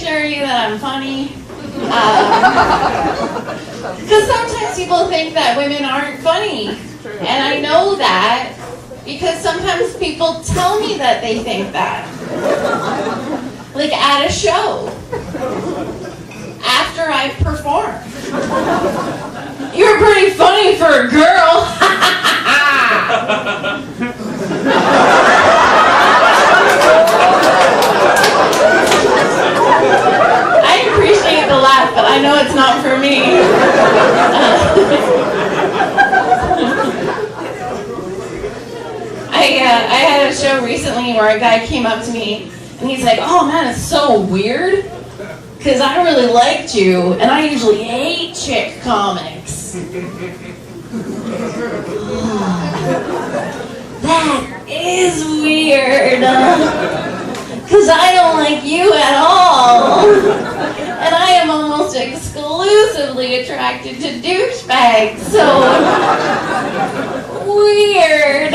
assure you that I'm funny. Because sometimes people think that women aren't funny. And I know that because sometimes people tell me that they think that. Like at a show. After I've performed. You're pretty funny for a girl. I appreciate the laugh, but I know it's not for me. I had a show recently where a guy came up to me and he's like, "Oh man, it's so weird because I really liked you and I usually hate chick comics." That is weird. Because I don't like you at all. And I am almost exclusively attracted to douchebags. So, weird.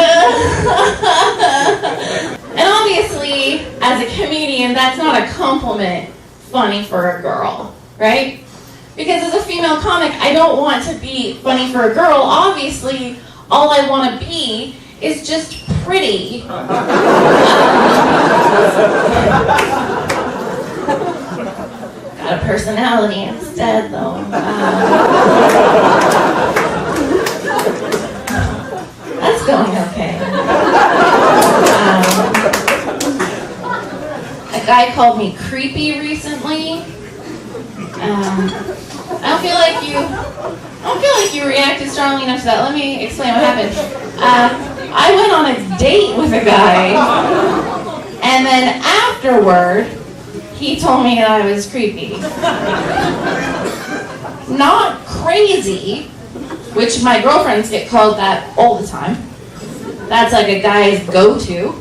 And obviously, as a comedian, that's not a compliment funny for a girl, right? Because as a female comic, I don't want to be funny for a girl. Obviously, all I want to be is just pretty. Got a personality instead, though. That's going okay. A guy called me creepy recently. I don't feel like you reacted strongly enough to that. Let me explain what happened. I went on a date with a guy, and then afterward, he told me that I was creepy. Not crazy, which my girlfriends get called that all the time. That's like a guy's go-to.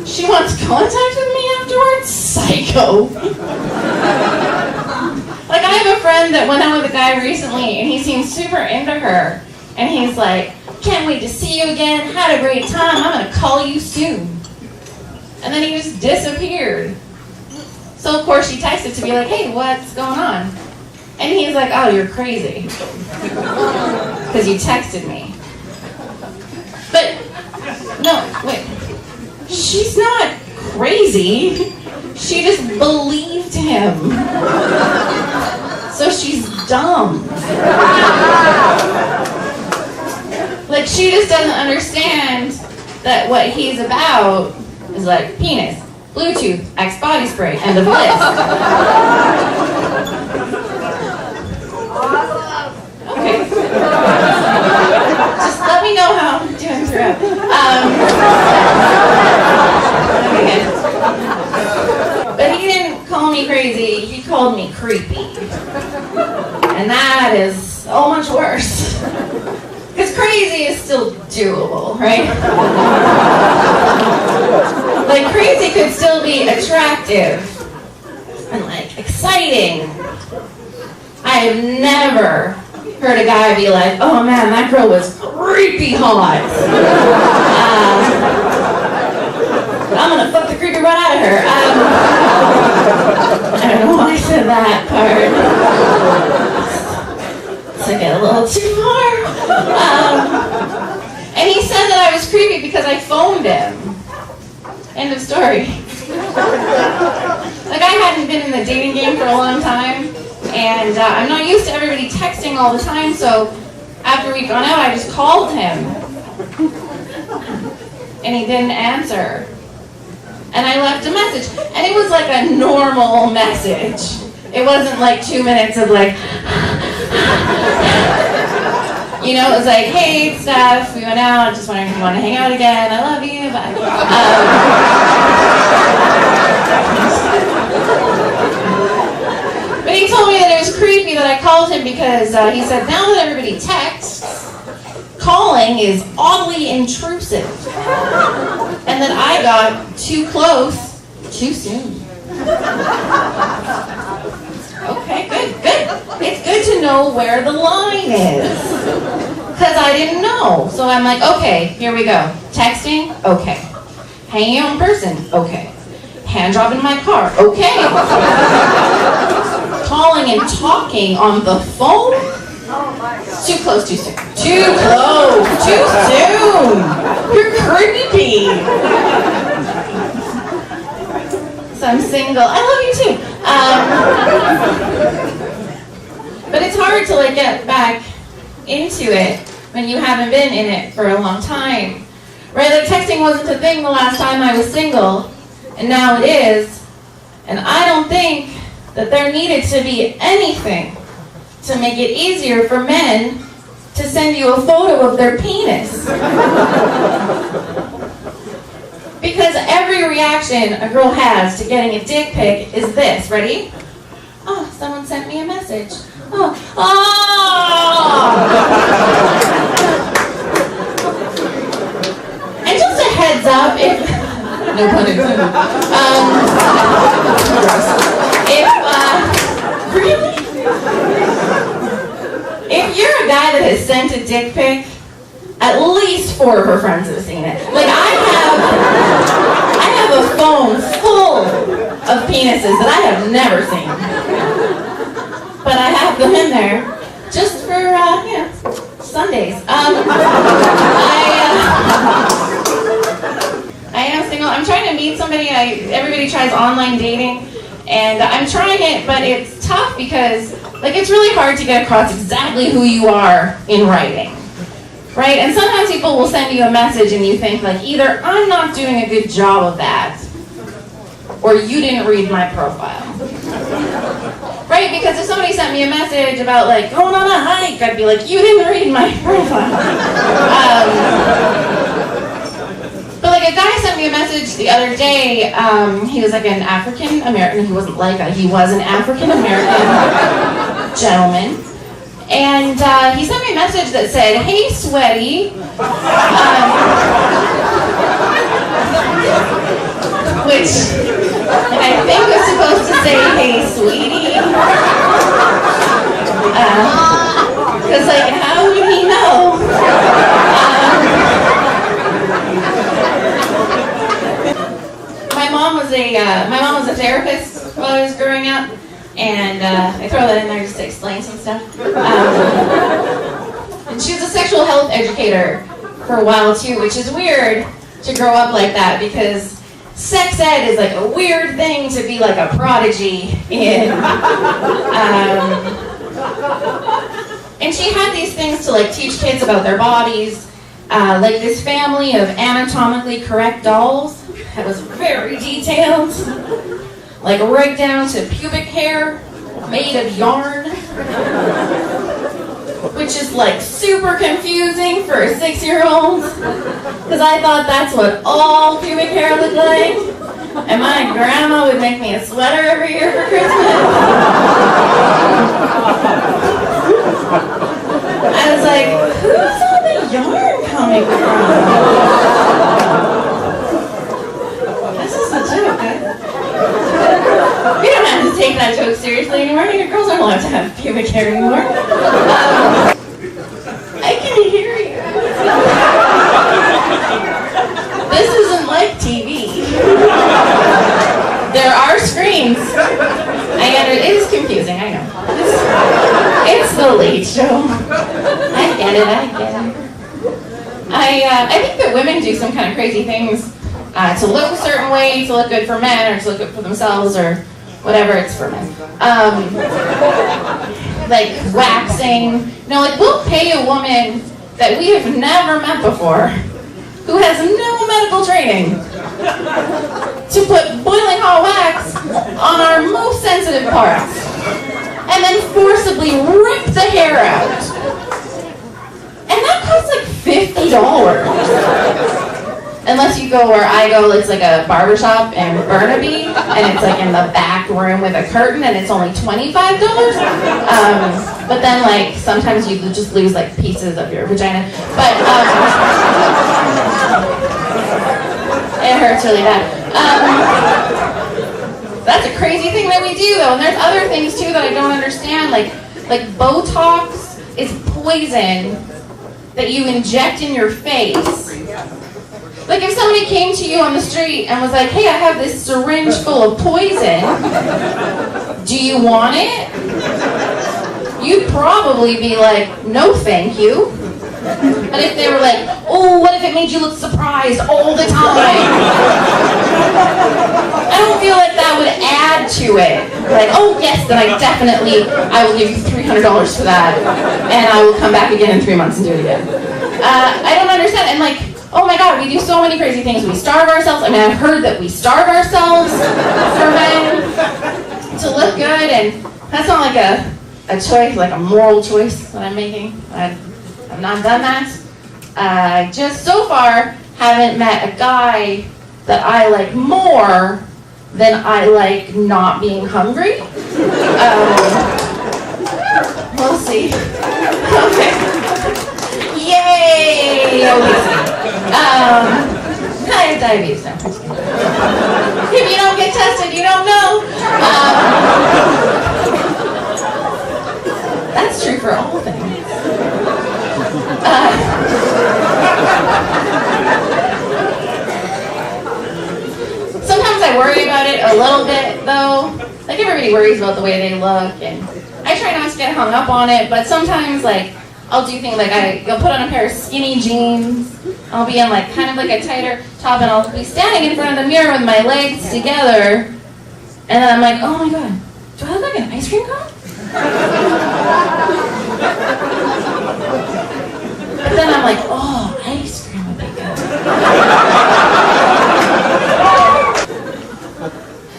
She wants contact with me afterwards? Psycho. Like, I have a friend that went out with a guy recently, and he seems super into her. And he's like, "Can't wait to see you again. Had a great time. I'm going to call you soon." And then he just disappeared. So, of course, she texted to be like, "Hey, what's going on?" And he's like, "Oh, you're crazy. Because you texted me." But, no, wait. She's not crazy. She just believed him. So she's dumb. Like, she just doesn't understand that what he's about is like penis, Bluetooth, Axe body spray, end of list. Okay. Just let me know how I'm doing throughout. Okay. But he didn't call me crazy, he called me creepy. And that is so much worse. Because crazy is still doable, right? Like, crazy could still be attractive and, like, exciting. I have never heard a guy be like, "Oh man, that girl was creepy hot. I'm gonna fuck the creepy right out of her." I don't know why I said that part. Took it a little too far. And he said that I was creepy because I phoned him. End of story. Like, I hadn't been in the dating game for a long time, and I'm not used to everybody texting all the time, so after we'd gone out, I just called him. And he didn't answer. And I left a message, and it was like a normal message. It wasn't like 2 minutes of like, you know, it was like, "Hey, it's Steph, we went out, just wondering if you want to hang out again, I love you, bye." But he told me that it was creepy that I called him because he said, now that everybody texts, calling is oddly intrusive. And that I got too close too soon. Okay, good. It's good to know where the line is. Because I didn't know. So I'm like, okay, here we go. Texting? Okay. Hanging out in person? Okay. Hand job in my car? Okay. calling and talking on the phone? Too close, too soon. Too close, too soon. You're creepy. So I'm single. I love you too. But it's hard to like get back into it when you haven't been in it for a long time. Right? Like texting wasn't a thing the last time I was single, and now it is. And I don't think that there needed to be anything to make it easier for men to send you a photo of their penis. Because every reaction a girl has to getting a dick pic is this. Ready? Oh, someone sent me a message. Oh. And just a heads up, if no pun intended. Really? If you're a guy that has sent a dick pic, at least 4 of her friends have seen it. Like I have a phone full of penises that I have never seen. But I have them in there just for, Sundays. I am single. I'm trying to meet somebody. Everybody tries online dating, and I'm trying it, but it's tough because, like, it's really hard to get across exactly who you are in writing, right? And sometimes people will send you a message, and you think, like, either I'm not doing a good job of that, or you didn't read my profile. Right? Because if somebody sent me a message about, like, going on a hike, I'd be like, you didn't read my profile. But, like, a guy sent me a message the other day. He was, like, an African-American. He wasn't like he was an African-American gentleman. And he sent me a message that said, hey, sweaty. Which I think was supposed to say, hey, sweetie. Because, like, how would he know? My mom was a therapist while I was growing up, and I throw that in there just to explain some stuff. And she was a sexual health educator for a while too, which is weird to grow up like that because sex ed is like a weird thing to be like a prodigy in. And she had these things to like teach kids about their bodies, like this family of anatomically correct dolls that was very detailed, like right down to pubic hair made of yarn, which is like super confusing for a 6-year-old, because I thought that's what all pubic hair looked like, and my grandma would make me a sweater every year for Christmas. I was like, who's all the yarn coming from? This is a joke, guys. We don't have to take that joke seriously anymore. Your girls aren't allowed to have pubic hair anymore. I can hear you. This isn't like TV. There are screens. And it is confusing, I know. It's the Late Show. I get it. I think that women do some kind of crazy things to look a certain way, to look good for men, or to look good for themselves, or whatever it's for men. Like waxing. You know, like we'll pay a woman that we have never met before, who has no medical training, to put boiling hot wax on our most sensitive parts, and then forcibly rip the hair out. And that costs like $50. Unless you go where I go, it's like a barbershop in Burnaby, and it's like in the back room with a curtain, and it's only $25. But then, like, sometimes you just lose like pieces of your vagina. But it hurts really bad. That's a crazy thing that we do, though. And there's other things too that I don't understand. Like Botox is poison that you inject in your face. Like if somebody came to you on the street and was like, hey, I have this syringe full of poison. Do you want it? you'd probably be like, no thank you. But if they were like, oh, what if it made you look surprised all the time? I don't feel like that would add to it. Like, oh yes, then I will give you $300 for that, and I will come back again in 3 months and do it again. I don't understand, and like, oh my god, we do so many crazy things. We starve ourselves. I mean, I've heard that we starve ourselves for men to look good, and that's not like a choice, like a moral choice that I'm making. I've not done that. I just so far haven't met a guy that I like more than I like not being hungry. We'll see. Okay. Yay! I have diabetes now. If you don't get tested, you don't know. That's true for all things. Sometimes I worry about it a little bit, though. Like, everybody worries about the way they look, and I try not to get hung up on it, but sometimes, like, I'll do things like I'll put on a pair of skinny jeans, I'll be in, like, kind of like a tighter top, and I'll be standing in front of the mirror with my legs together, and then I'm like, oh my god, do I look like an ice cream cone? But then I'm like, oh, ice cream would be good.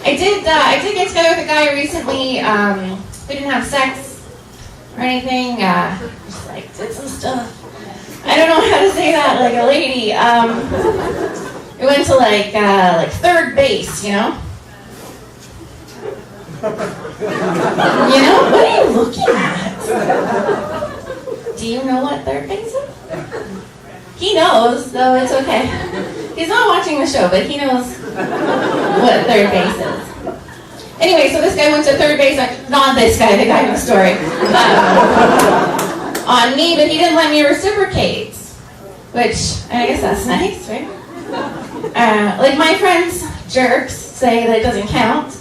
I did get together with a guy recently. We didn't have sex or anything. Just like did some stuff. I don't know how to say that like a lady. We went to like third base, you know. You know, what are you looking at? Do you know what third base is? He knows, so it's okay. He's not watching the show, but he knows what third base is. Anyway, so this guy went to third base, not this guy, the guy in the story, on me, but he didn't let me reciprocate, which, I guess that's nice, right? Like my friends, jerks, say that it doesn't count,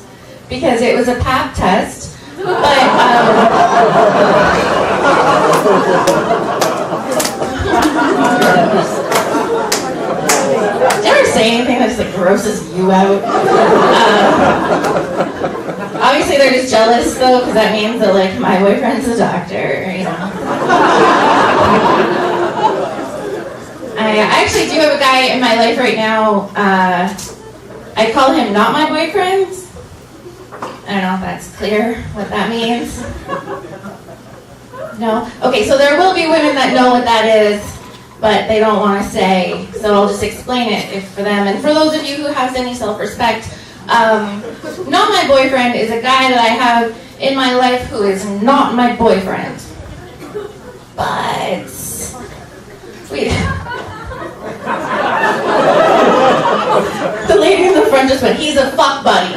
because it was a pap test, but, did you ever say anything that just like grosses you out? Obviously they're just jealous though, because that means that like my boyfriend's a doctor, you know. I actually do have a guy in my life right now. I call him not my boyfriend. I don't know if that's clear what that means. No? Okay, so there will be women that know what that is, but they don't want to say, so I'll just explain it for them. And for those of you who have any self-respect, not my boyfriend is a guy that I have in my life who is not my boyfriend. But, wait. The lady in the front just went, he's a fuck buddy.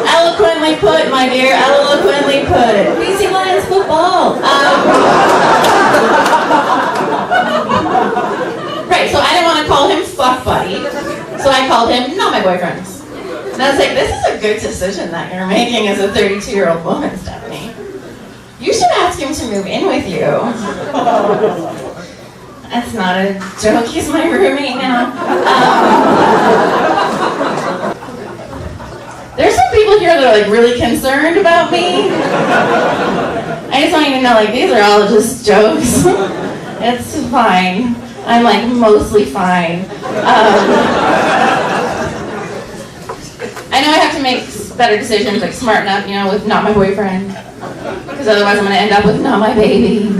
Eloquently put, my dear, eloquently put. BC Lions football. Right, so I didn't want to call him fuck buddy, so I called him not my boyfriend. And I was like, this is a good decision that you're making as a 32-year-old woman, Stephanie. You should ask him to move in with you. That's not a joke, he's my roommate now. There's some people here that are like really concerned about me. I just want you to know, like, these are all just jokes. It's fine. I'm like mostly fine. I know I have to make better decisions, like smarten up, you know, with not my boyfriend. Because otherwise I'm going to end up with not my baby.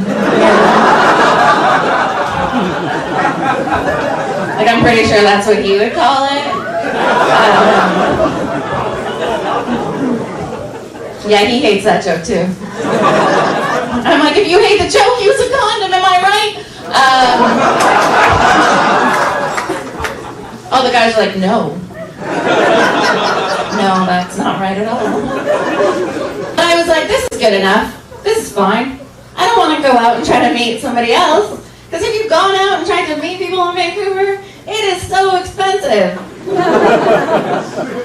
Like, I'm pretty sure that's what he would call it. Yeah, he hates that joke too. I'm like, if you hate the joke, use a condom, am I right? All the guys are like, no. No, that's not right at all. But I was like, this is good enough. This is fine. I don't want to go out and try to meet somebody else. Because if you've gone out and tried to meet people in Vancouver, it is so expensive.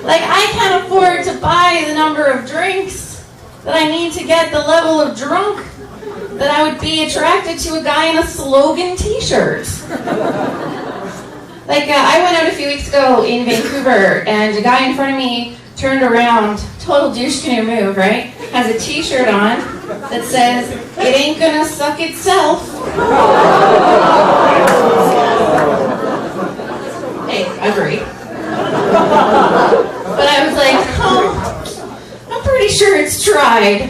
Like, I can't afford to buy the number of drinks that I need to get the level of drunk that I would be attracted to a guy in a slogan t-shirt. Like, I went out a few weeks ago in Vancouver, and a guy in front of me turned around, total douche canoe move, right? Has a t-shirt on that says, "It ain't gonna suck itself." Hey, agree. But I was like, oh, I'm pretty sure it's tried.